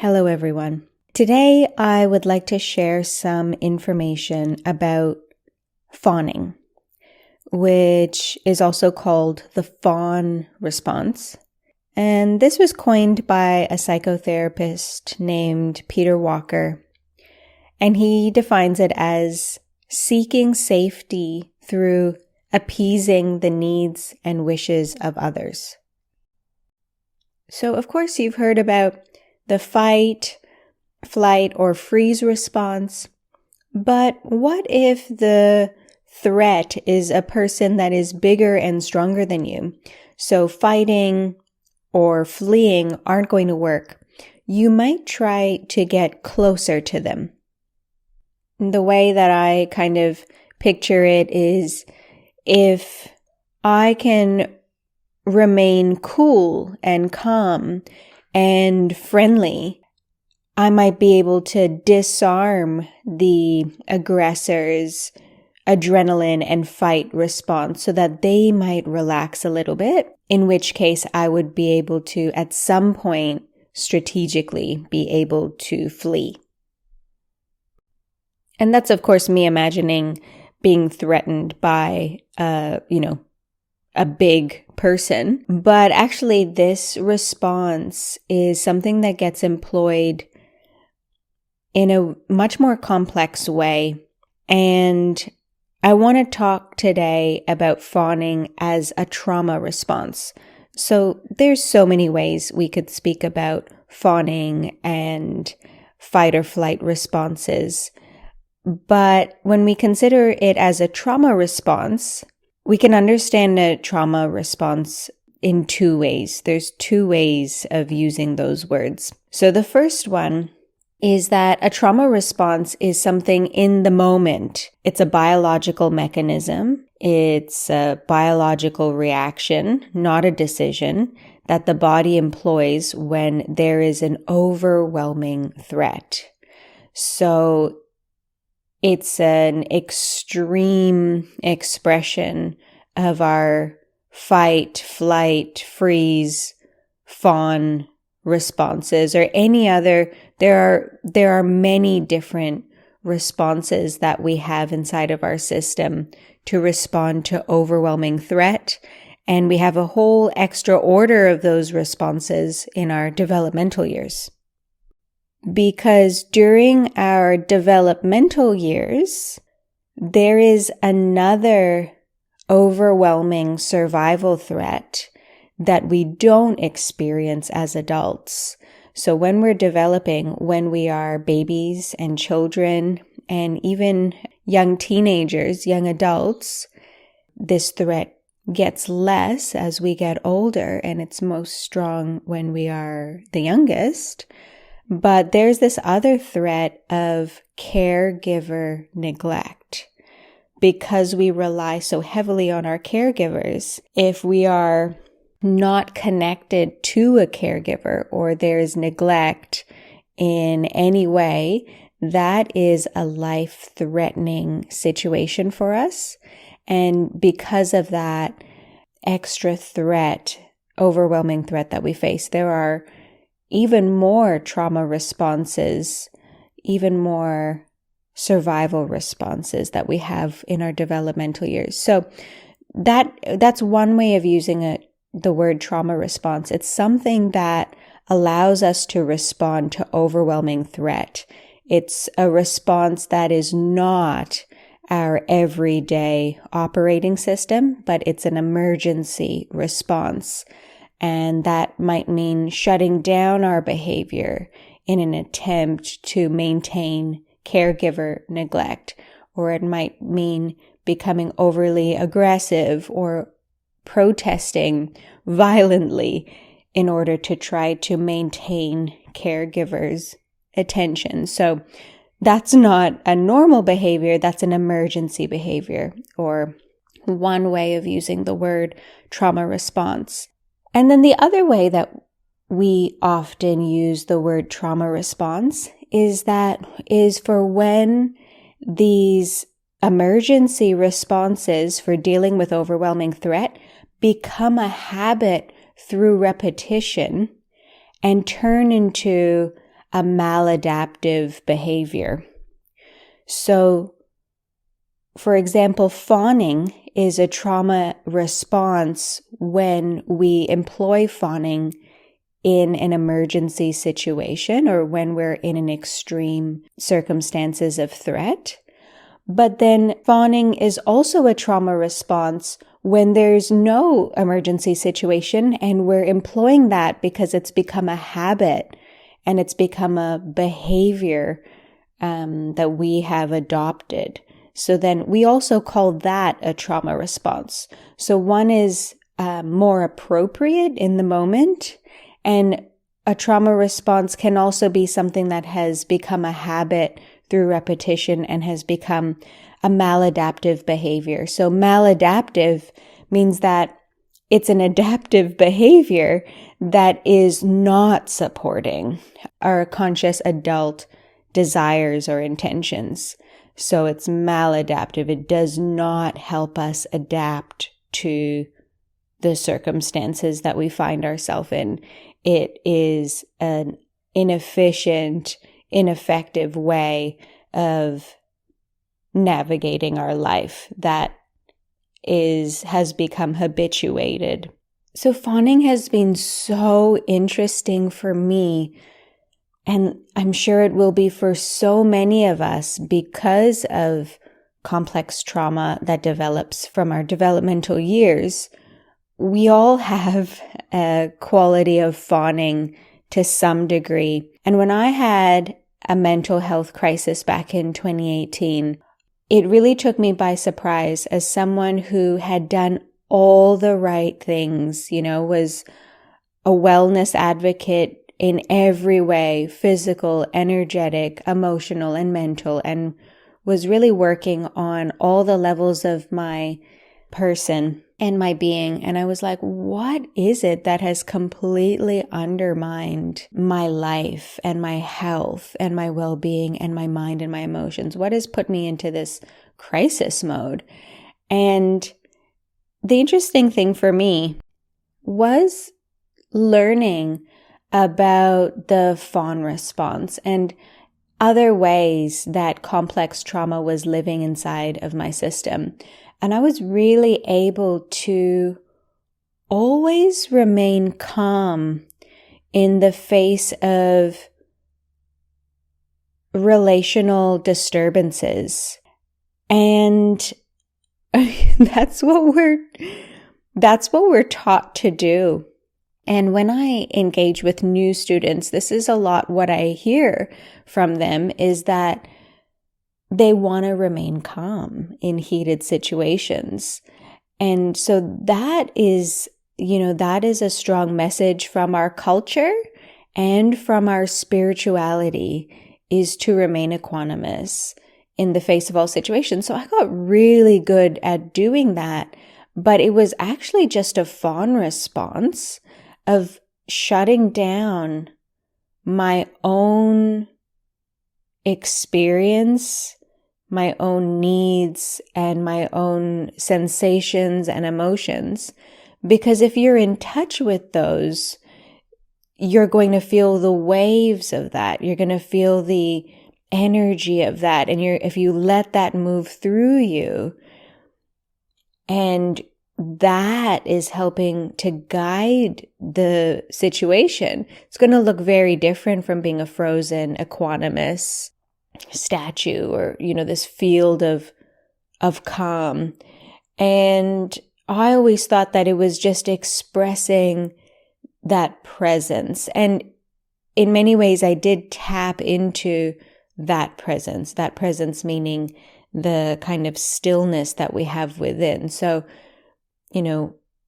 Hello, everyone. Today, I would like to share some information about fawning, which is also called the Fawn response. And this was coined by a psychotherapist named Peter Walker, and he defines it as seeking safety through appeasing the needs and wishes of others. So, of course, you've heard about the fight, flight, or freeze response. But what if the threat is a person that is bigger and stronger than you? So fighting or fleeing aren't going to work. You might try to get closer to them. The way that I kind of picture it is if I can remain cool and calm and friendly, I might be able to disarm the aggressor's adrenaline and fight response so that they might relax a little bit, in which case I would be able to, at some point, strategically be able to flee. And that's, of course, me imagining being threatened by, a big person. But actually, this response is something that gets employed in a much more complex way. And I want to talk today about fawning as a trauma response. So there's so many ways we could speak about fawning and fight or flight responses. But when we consider it as a trauma response, we can understand a trauma response in two ways. There's two ways of using those words. So the first one is that a trauma response is something in the moment. It's a biological mechanism. It's a biological reaction, not a decision, that the body employs when there is an overwhelming threat. So it's an extreme expression of our fight, flight, freeze, fawn responses, or any other. There are many different responses that we have inside of our system to respond to overwhelming threat. And we have a whole extra order of those responses in our developmental years. Because during our developmental years, there is another overwhelming survival threat that we don't experience as adults. So when we're developing, when we are babies and children, and even young teenagers, young adults, this threat gets less as we get older, and it's most strong when we are the youngest. But there's this other threat of caregiver neglect. Because we rely so heavily on our caregivers, if we are not connected to a caregiver or there's neglect in any way, that is a life-threatening situation for us. And because of that extra threat, overwhelming threat that we face, there are even more trauma responses, even more survival responses that we have in our developmental years. So that's one way of using the word trauma response. It's something that allows us to respond to overwhelming threat. It's a response that is not our everyday operating system, but it's an emergency response. And that might mean shutting down our behavior in an attempt to maintain caregiver neglect, or it might mean becoming overly aggressive or protesting violently in order to try to maintain caregivers' attention. So that's not a normal behavior, that's an emergency behavior, or one way of using the word trauma response. And then the other way that we often use the word trauma response is for when these emergency responses for dealing with overwhelming threat become a habit through repetition and turn into a maladaptive behavior. So, for example, fawning is a trauma response when we employ fawning in an emergency situation or when we're in an extreme circumstances of threat. But then fawning is also a trauma response when there's no emergency situation and we're employing that because it's become a habit and it's become a behavior that we have adopted. So then we also call that a trauma response. So one is more appropriate in the moment, and a trauma response can also be something that has become a habit through repetition and has become a maladaptive behavior. So maladaptive means that it's an adaptive behavior that is not supporting our conscious adult desires or intentions. So it's maladaptive. It does not help us adapt to the circumstances that we find ourselves in. It is an inefficient, ineffective way of navigating our life that has become habituated. So fawning has been so interesting for me, and I'm sure it will be for so many of us because of complex trauma that develops from our developmental years. We all have a quality of fawning to some degree. And when I had a mental health crisis back in 2018, it really took me by surprise as someone who had done all the right things, was a wellness advocate in every way, physical, energetic, emotional, and mental, and was really working on all the levels of my person and my being. And I was like, what is it that has completely undermined my life and my health and my well-being and my mind and my emotions? What has put me into this crisis mode? And the interesting thing for me was learning about the fawn response and other ways that complex trauma was living inside of my system. And I was really able to always remain calm in the face of relational disturbances. And that's what we're taught to do. And when I engage with new students, this is a lot what I hear from them is that they want to remain calm in heated situations. And so that is a strong message from our culture and from our spirituality, is to remain equanimous in the face of all situations. So I got really good at doing that, but it was actually just a fawn response of shutting down my own experience, my own needs, and my own sensations and emotions. Because if you're in touch with those, you're going to feel the waves of that. You're going to feel the energy of that. And if you let that move through you, and that is helping to guide the situation, it's going to look very different from being a frozen, equanimous statue or, this field of calm. And I always thought that it was just expressing that presence. And in many ways, I did tap into that presence meaning the kind of stillness that we have within. So,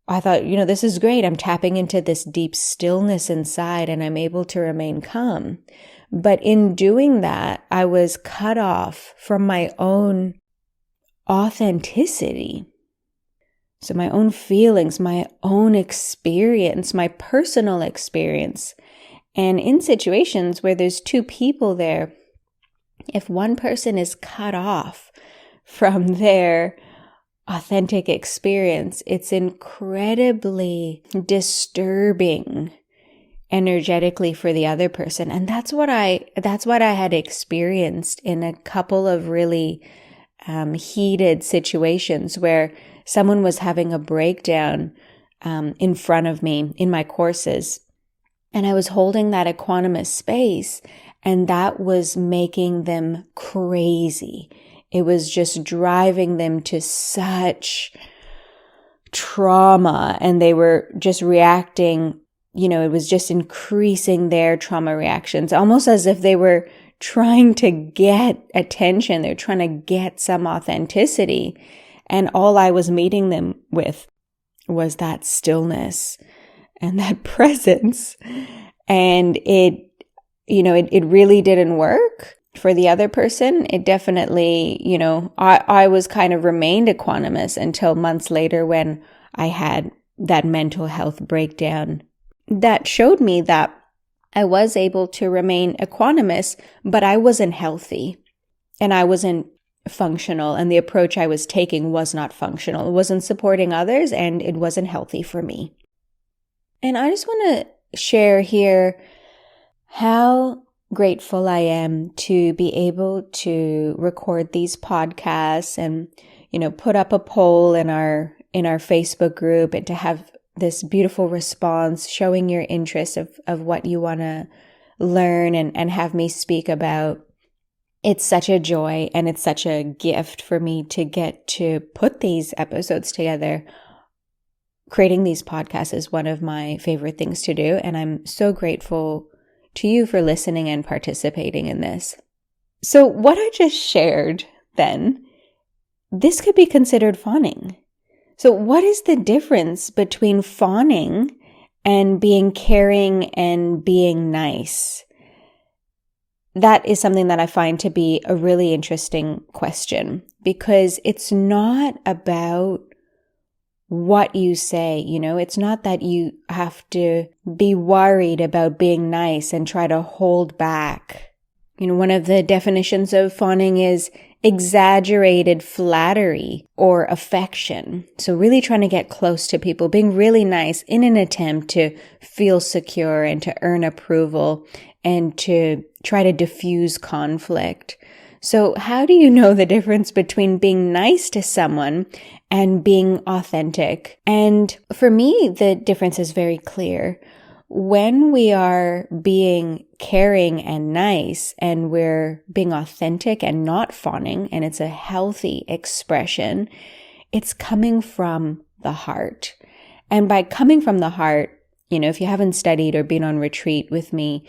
I thought, this is great. I'm tapping into this deep stillness inside and I'm able to remain calm. But in doing that, I was cut off from my own authenticity. So my own feelings, my own experience, my personal experience. And in situations where there's two people there, if one person is cut off from their authentic experience, it's incredibly disturbing energetically for the other person. And that's what I had experienced in a couple of really heated situations where someone was having a breakdown in front of me in my courses. And I was holding that equanimous space, and that was making them crazy. It was just driving them to such trauma, and they were just reacting, it was just increasing their trauma reactions, almost as if they were trying to get attention. They're trying to get some authenticity. And all I was meeting them with was that stillness and that presence. And it really didn't work for the other person. It definitely, I was kind of remained equanimous until months later when I had that mental health breakdown that showed me that I was able to remain equanimous, but I wasn't healthy and I wasn't functional, and the approach I was taking was not functional. It wasn't supporting others, and it wasn't healthy for me. And I just want to share here how grateful I am to be able to record these podcasts and, put up a poll in our Facebook group, and to have this beautiful response showing your interest of what you want to learn and have me speak about. It's such a joy, and it's such a gift for me to get to put these episodes together. Creating these podcasts is one of my favorite things to do, and I'm so grateful to you for listening and participating in this. So what I just shared then, this could be considered fawning. So what is the difference between fawning and being caring and being nice? That is something that I find to be a really interesting question, because it's not about what you say, it's not that you have to be worried about being nice and try to hold back. One of the definitions of fawning is exaggerated flattery or affection. So really trying to get close to people, being really nice in an attempt to feel secure and to earn approval and to try to diffuse conflict. So how do you know the difference between being nice to someone and being authentic? And for me, the difference is very clear. When we are being caring and nice, and we're being authentic and not fawning, and it's a healthy expression, it's coming from the heart. And by coming from the heart, if you haven't studied or been on retreat with me,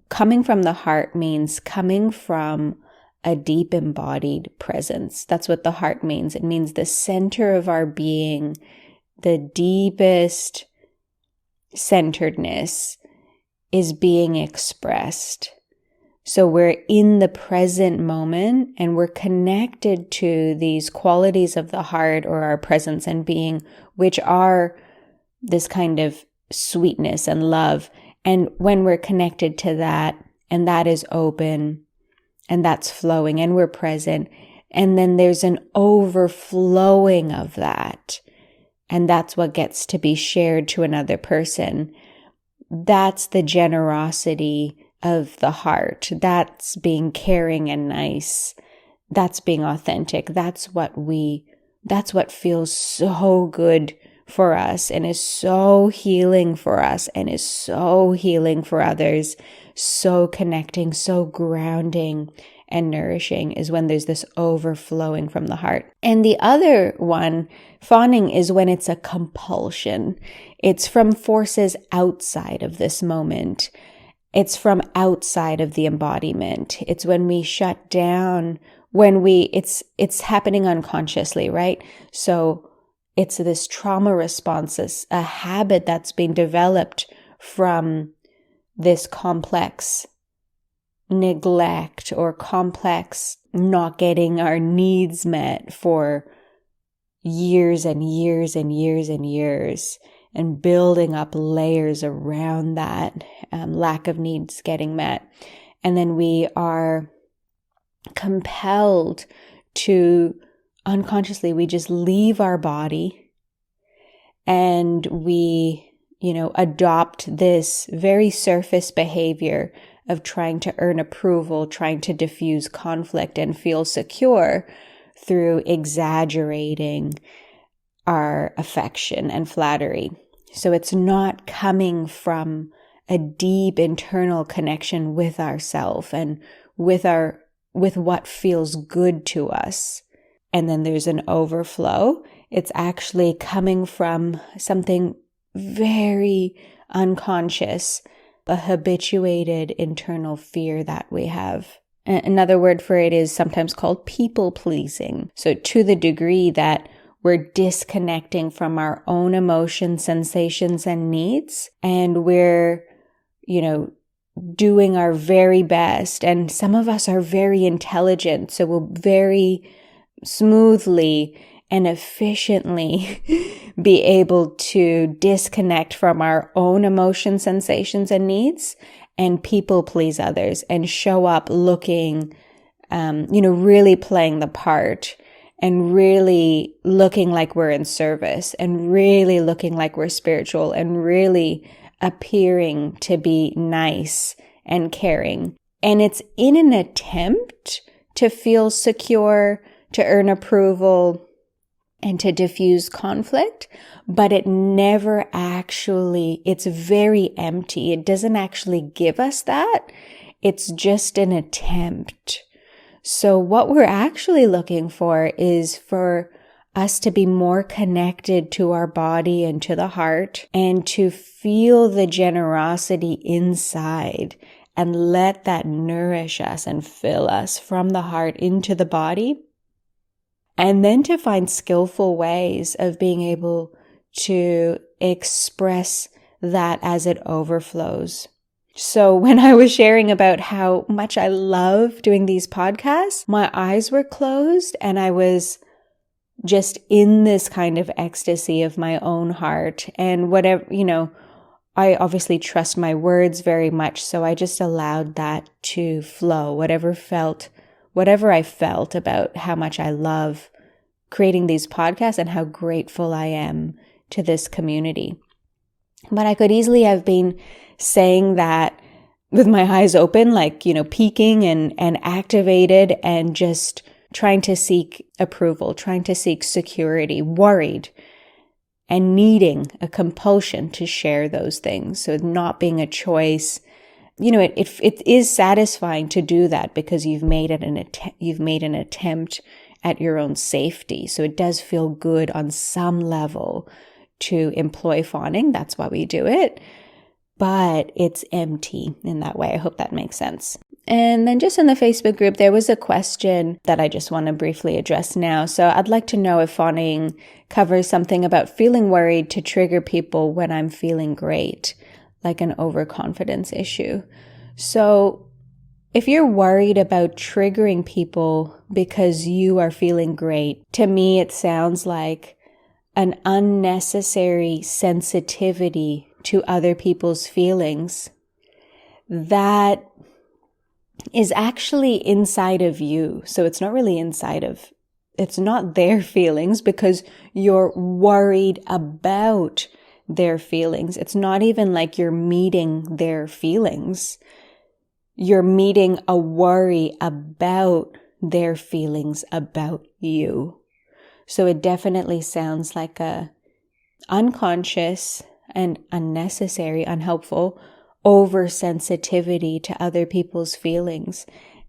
coming from the heart means coming from a deep embodied presence. That's what the heart means. It means the center of our being, the deepest centeredness is being expressed. So we're in the present moment, and we're connected to these qualities of the heart, or our presence and being, which are this kind of sweetness and love. And when we're connected to that, and that is open, and that's flowing, and we're present, and then there's an overflowing of that, and that's what gets to be shared to another person. That's the generosity of the heart. That's being caring and nice. That's being authentic. That's what feels so good for us, and is so healing for us, and is so healing for others, so connecting, so grounding and nourishing, is when there's this overflowing from the heart. And the other one, fawning, is when it's a compulsion. It's from forces outside of this moment. It's from outside of the embodiment. It's when we shut down, it's happening unconsciously, right? So it's this trauma response, a habit that's being developed from this complex neglect or complex not getting our needs met for years and years and years and years, and building up layers around that lack of needs getting met. And then we are compelled to unconsciously, we just leave our body, and we adopt this very surface behavior of trying to earn approval, trying to diffuse conflict and feel secure through exaggerating our affection and flattery. So it's not coming from a deep internal connection with ourself and with what feels good to us. And then there's an overflow. It's actually coming from something very unconscious, a habituated internal fear that we have. Another word for it is sometimes called people pleasing. So to the degree that we're disconnecting from our own emotions, sensations, and needs, and we're, doing our very best. And some of us are very intelligent, so we'll very smoothly and efficiently be able to disconnect from our own emotions, sensations, and needs and people please others and show up looking, really playing the part and really looking like we're in service and really looking like we're spiritual and really appearing to be nice and caring. And it's in an attempt to feel secure, to earn approval, and to diffuse conflict, but it never actually, it's very empty. It doesn't actually give us that. It's just an attempt. So what we're actually looking for is for us to be more connected to our body and to the heart and to feel the generosity inside and let that nourish us and fill us from the heart into the body. And then to find skillful ways of being able to express that as it overflows. So when I was sharing about how much I love doing these podcasts, my eyes were closed and I was just in this kind of ecstasy of my own heart. And whatever, I obviously trust my words very much. So I just allowed that to flow, whatever I felt about how much I love creating these podcasts and how grateful I am to this community. But I could easily have been saying that with my eyes open, like, peeking and activated and just trying to seek approval, trying to seek security, worried, and needing a compulsion to share those things. So not being a choice. It is satisfying to do that because you've made an attempt at your own safety. So it does feel good on some level to employ fawning. That's why we do it. But it's empty in that way. I hope that makes sense. And then just in the Facebook group, there was a question that I just want to briefly address now. So I'd like to know if fawning covers something about feeling worried to trigger people when I'm feeling great, like an overconfidence issue. So if you're worried about triggering people because you are feeling great, to me, it sounds like an unnecessary sensitivity to other people's feelings that is actually inside of you. So it's not really it's not their feelings because you're worried about their feelings. It's not even like you're meeting their feelings. You're meeting a worry about their feelings about you. So it definitely sounds like a unconscious and unnecessary, unhelpful oversensitivity to other people's feelings.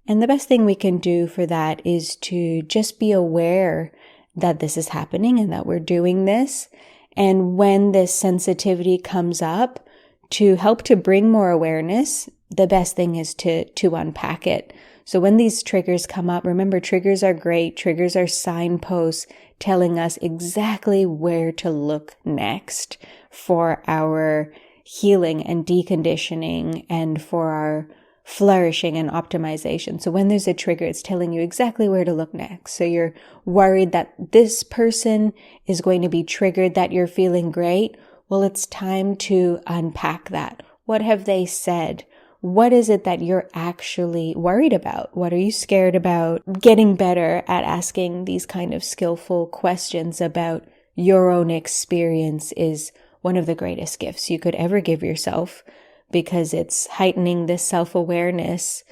And the best thing we can do for that is to just be aware that this is happening and that we're doing this. And when this sensitivity comes up, to help to bring more awareness, the best thing is to unpack it. So when these triggers come up, remember, triggers are great. Triggers are signposts telling us exactly where to look next for our healing and deconditioning and for our flourishing and optimization. So when there's a trigger, it's telling you exactly where to look next. So you're worried that this person is going to be triggered, that you're feeling great. Well, it's time to unpack that. What have they said? What is it that you're actually worried about? What are you scared about? Getting better at asking these kind of skillful questions about your own experience is one of the greatest gifts you could ever give yourself, because it's heightening this self-awareness.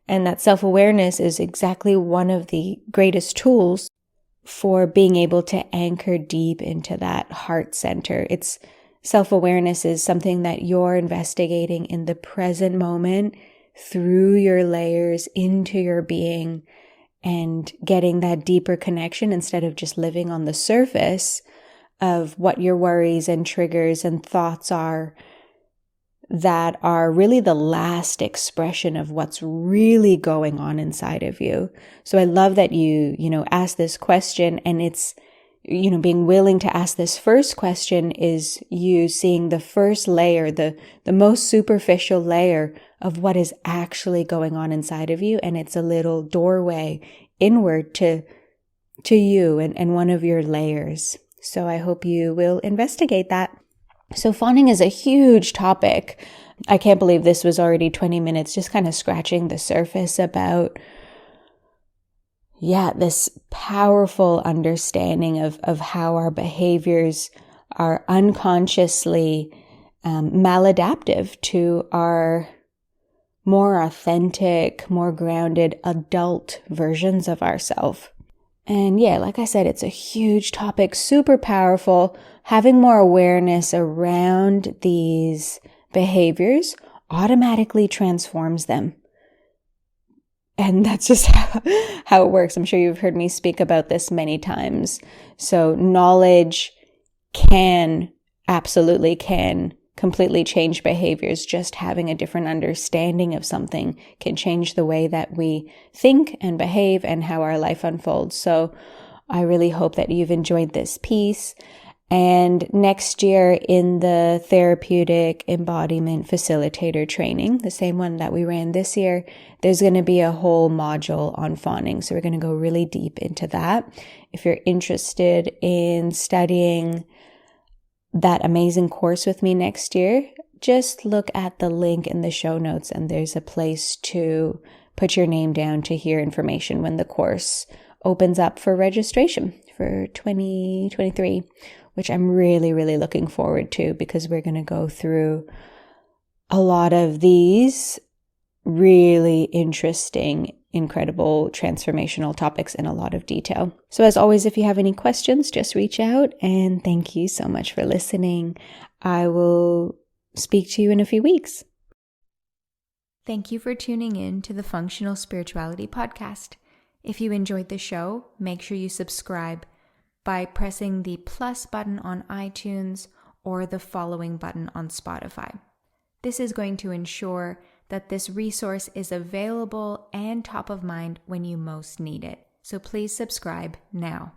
And that self-awareness is exactly one of the greatest tools for being able to anchor deep into that heart center. It's self-awareness is something that you're investigating in the present moment through your layers into your being, and getting that deeper connection instead of just living on the surface of what your worries and triggers and thoughts are that are really the last expression of what's really going on inside of you. So I love that you ask this question, and it's, being willing to ask this first question is you seeing the first layer, the most superficial layer of what is actually going on inside of you. And it's a little doorway inward to you and one of your layers. So I hope you will investigate that. So fawning is a huge topic. I can't believe this was already 20 minutes, just kind of scratching the surface about this powerful understanding of how our behaviors are unconsciously maladaptive to our more authentic, more grounded adult versions of ourselves. And like I said, it's a huge topic, super powerful. Having more awareness around these behaviors automatically transforms them. And that's just how it works. I'm sure you've heard me speak about this many times. So knowledge absolutely can completely change behaviors. Just having a different understanding of something can change the way that we think and behave and how our life unfolds. So I really hope that you've enjoyed this piece. And next year in the Therapeutic Embodiment Facilitator training, the same one that we ran this year, there's going to be a whole module on fawning. So we're going to go really deep into that. If you're interested in studying that amazing course with me next year, just look at the link in the show notes, and there's a place to put your name down to hear information when the course opens up for registration for 2023. Which I'm really, really looking forward to, because we're going to go through a lot of these really interesting, incredible, transformational topics in a lot of detail. So as always, if you have any questions, just reach out, and thank you so much for listening. I will speak to you in a few weeks. Thank you for tuning in to the Functional Spirituality Podcast. If you enjoyed the show, make sure you subscribe by pressing the plus button on iTunes or the following button on Spotify. This is going to ensure that this resource is available and top of mind when you most need it. So please subscribe now.